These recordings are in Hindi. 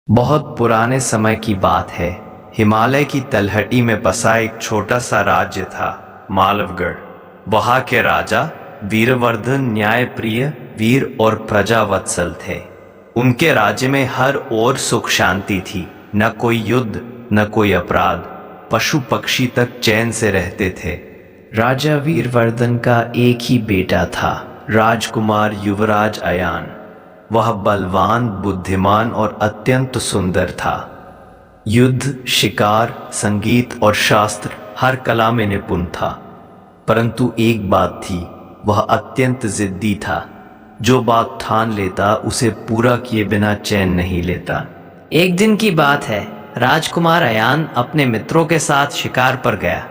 बहुत पुराने समय की बात है। हिमालय की तलहटी में बसा एक छोटा सा राज्य था, मालवगढ़। वहां के राजा वीरवर्धन न्यायप्रिय, वीर और प्रजावत्सल थे। उनके राज्य में हर ओर सुख शांति थी। न कोई युद्ध, न कोई अपराध। पशु पक्षी तक चैन से रहते थे। राजा वीरवर्धन का एक ही बेटा था, राजकुमार युवराज अयान। वह बलवान, बुद्धिमान और अत्यंत सुंदर था। युद्ध, शिकार, संगीत और शास्त्र हर कला में निपुण था। परंतु एक बात थी, वह अत्यंत जिद्दी था। जो बात ठान लेता उसे पूरा किए बिना चैन नहीं लेता। एक दिन की बात है, राजकुमार अयान अपने मित्रों के साथ शिकार पर गया।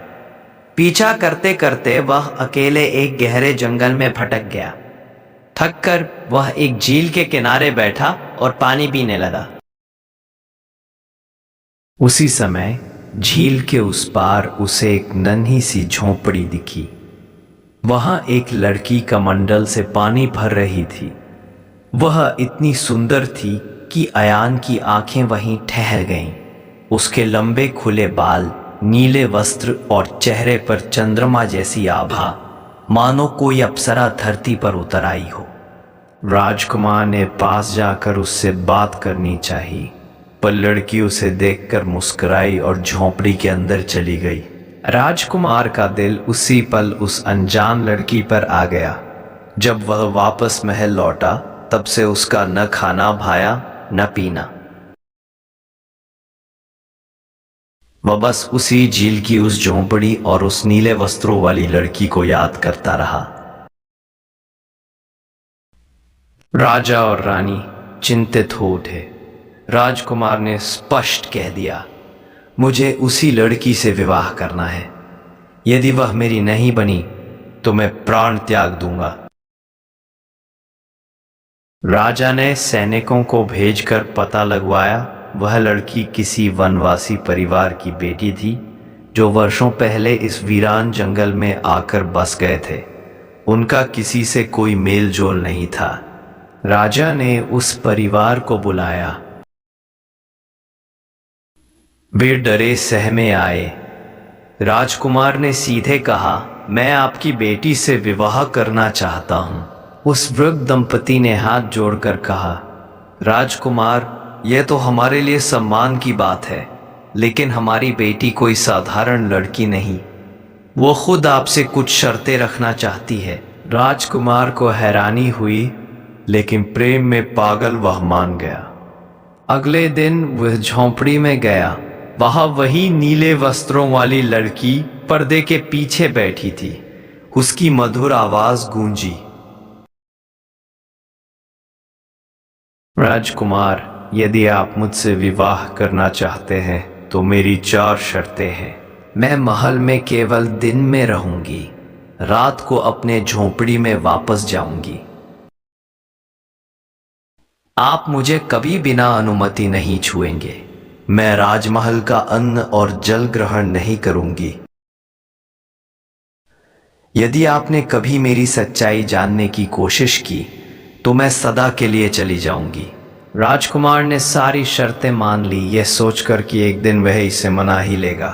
पीछा करते करते वह अकेले एक गहरे जंगल में भटक गया। थक कर वह एक झील के किनारे बैठा और पानी पीने लगा। उसी समय झील के उस पार उसे एक नन्ही सी झोंपड़ी दिखी। वहां एक लड़की कमंडल से पानी भर रही थी। वह इतनी सुंदर थी कि अयान की आंखें वहीं ठहर गईं। उसके लंबे खुले बाल, नीले वस्त्र और चेहरे पर चंद्रमा जैसी आभा, मानो कोई अप्सरा धरती पर उतर आई हो। राजकुमार ने पास जाकर उससे बात करनी चाहिए, पर लड़की उसे देखकर मुस्कुराई और झोंपड़ी के अंदर चली गई। राजकुमार का दिल उसी पल उस अनजान लड़की पर आ गया। जब वह वापस महल लौटा, तब से उसका न खाना भाया न पीना। वह बस उसी झील की उस झोंपड़ी और उस नीले वस्त्रों वाली लड़की को याद करता रहा। राजा और रानी चिंतित हो उठे। राजकुमार ने स्पष्ट कह दिया, मुझे उसी लड़की से विवाह करना है। यदि वह मेरी नहीं बनी तो मैं प्राण त्याग दूंगा। राजा ने सैनिकों को भेजकर पता लगवाया। वह लड़की किसी वनवासी परिवार की बेटी थी, जो वर्षों पहले इस वीरान जंगल में आकर बस गए थे। उनका किसी से कोई मेल जोल नहीं था। राजा ने उस परिवार को बुलाया। वे डरे सहमे आए। राजकुमार ने सीधे कहा, मैं आपकी बेटी से विवाह करना चाहता हूं। उस वृद्ध दंपति ने हाथ जोड़कर कहा, राजकुमार, यह तो हमारे लिए सम्मान की बात है, लेकिन हमारी बेटी कोई साधारण लड़की नहीं। वो खुद आपसे कुछ शर्तें रखना चाहती है। राजकुमार को हैरानी हुई, लेकिन प्रेम में पागल वह मान गया। अगले दिन वह झोंपड़ी में गया। वहां वही नीले वस्त्रों वाली लड़की पर्दे के पीछे बैठी थी। उसकी मधुर आवाज गूंजी, राजकुमार, यदि आप मुझसे विवाह करना चाहते हैं तो मेरी 4 शर्तें हैं। मैं महल में केवल दिन में रहूंगी, रात को अपने झोंपड़ी में वापस जाऊंगी। आप मुझे कभी बिना अनुमति नहीं छुएंगे। मैं राजमहल का अन्न और जल ग्रहण नहीं करूंगी। यदि आपने कभी मेरी सच्चाई जानने की कोशिश की तो मैं सदा के लिए चली जाऊंगी। राजकुमार ने सारी शर्तें मान ली, यह सोचकर कि एक दिन वह इसे मना ही लेगा।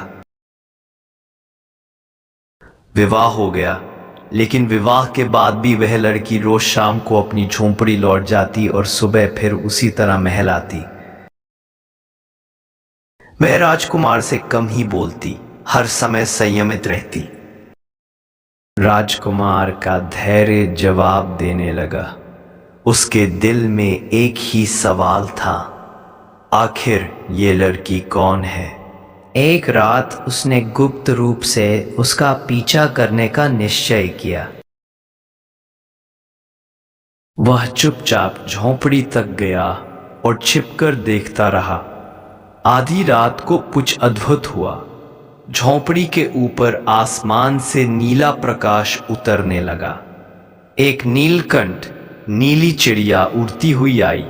विवाह हो गया, लेकिन विवाह के बाद भी वह लड़की रोज शाम को अपनी झोंपड़ी लौट जाती और सुबह फिर उसी तरह महल आती। वह राजकुमार से कम ही बोलती, हर समय संयमित रहती। राजकुमार का धैर्य जवाब देने लगा। उसके दिल में एक ही सवाल था, आखिर ये लड़की कौन है? एक रात उसने गुप्त रूप से उसका पीछा करने का निश्चय किया। वह चुपचाप झोंपड़ी तक गया और छिपकर देखता रहा। आधी रात को कुछ अद्भुत हुआ। झोंपड़ी के ऊपर आसमान से नीला प्रकाश उतरने लगा। एक नीलकंठ, नीली चिड़िया उड़ती हुई आई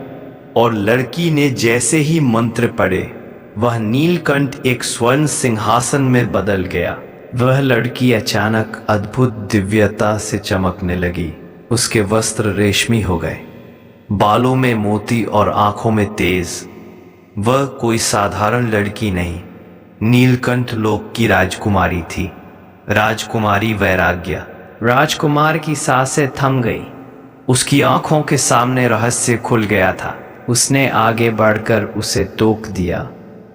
और लड़की ने जैसे ही मंत्र पढ़े, वह नीलकंठ एक स्वर्ण सिंहासन में बदल गया। वह लड़की अचानक अद्भुत दिव्यता से चमकने लगी। उसके वस्त्र रेशमी हो गए, बालों में मोती और आंखों में तेज। वह कोई साधारण लड़की नहीं, नीलकंठ लोक की राजकुमारी थी, राजकुमारी वैराग्य। राजकुमार की सांसें थम गई। उसकी आंखों के सामने रहस्य खुल गया था। उसने आगे बढ़कर उसे टोक दिया।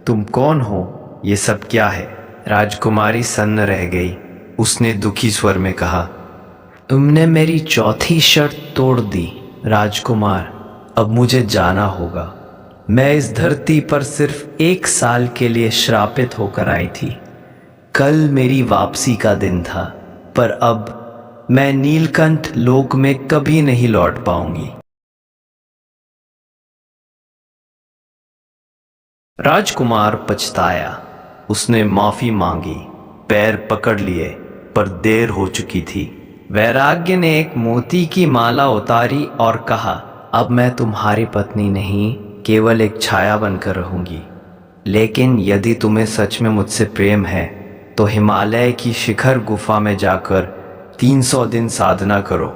तुम कौन हो? ये सब क्या है? राजकुमारी सन्न रह गई। उसने दुखी स्वर में कहा, तुमने मेरी चौथी शर्त तोड़ दी राजकुमार। अब मुझे जाना होगा। मैं इस धरती पर सिर्फ 1 साल के लिए श्रापित होकर आई थी। कल मेरी वापसी का दिन था, पर अब मैं नीलकंठ लोक में कभी नहीं लौट पाऊंगी। राजकुमार पछताया। उसने माफी मांगी, पैर पकड़ लिए, पर देर हो चुकी थी। वैराग्य ने एक मोती की माला उतारी और कहा, अब मैं तुम्हारी पत्नी नहीं, केवल एक छाया बनकर रहूंगी। लेकिन यदि तुम्हें सच में मुझसे प्रेम है तो हिमालय की शिखर गुफा में जाकर 300 दिन साधना करो।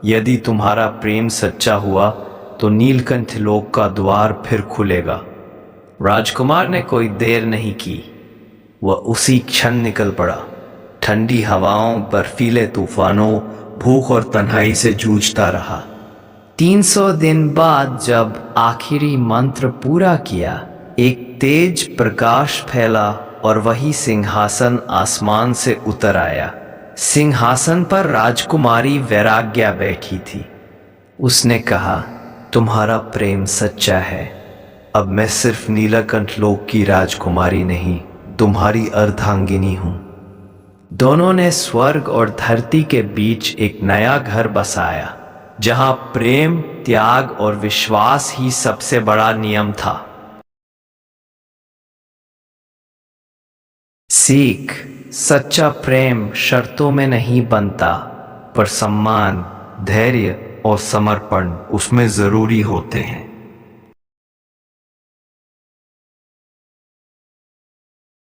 यदि तुम्हारा प्रेम सच्चा हुआ तो नीलकंठ लोक का द्वार फिर खुलेगा। राजकुमार ने कोई देर नहीं की। वह उसी क्षण निकल पड़ा। ठंडी हवाओं, बर्फीले तूफानों, भूख और तन्हाई से जूझता रहा। 300 दिन बाद जब आखिरी मंत्र पूरा किया, एक तेज प्रकाश फैला और वही सिंहासन आसमान से उतर आया। सिंहासन पर राजकुमारी वैराग्या बैठी थी। उसने कहा, तुम्हारा प्रेम सच्चा है। अब मैं सिर्फ नीलकंठ लोक की राजकुमारी नहीं, तुम्हारी अर्धांगिनी हूं। दोनों ने स्वर्ग और धरती के बीच एक नया घर बसाया, जहां प्रेम, त्याग और विश्वास ही सबसे बड़ा नियम था। सीख: सच्चा प्रेम शर्तों में नहीं बनता, पर सम्मान, धैर्य और समर्पण उसमें जरूरी होते हैं।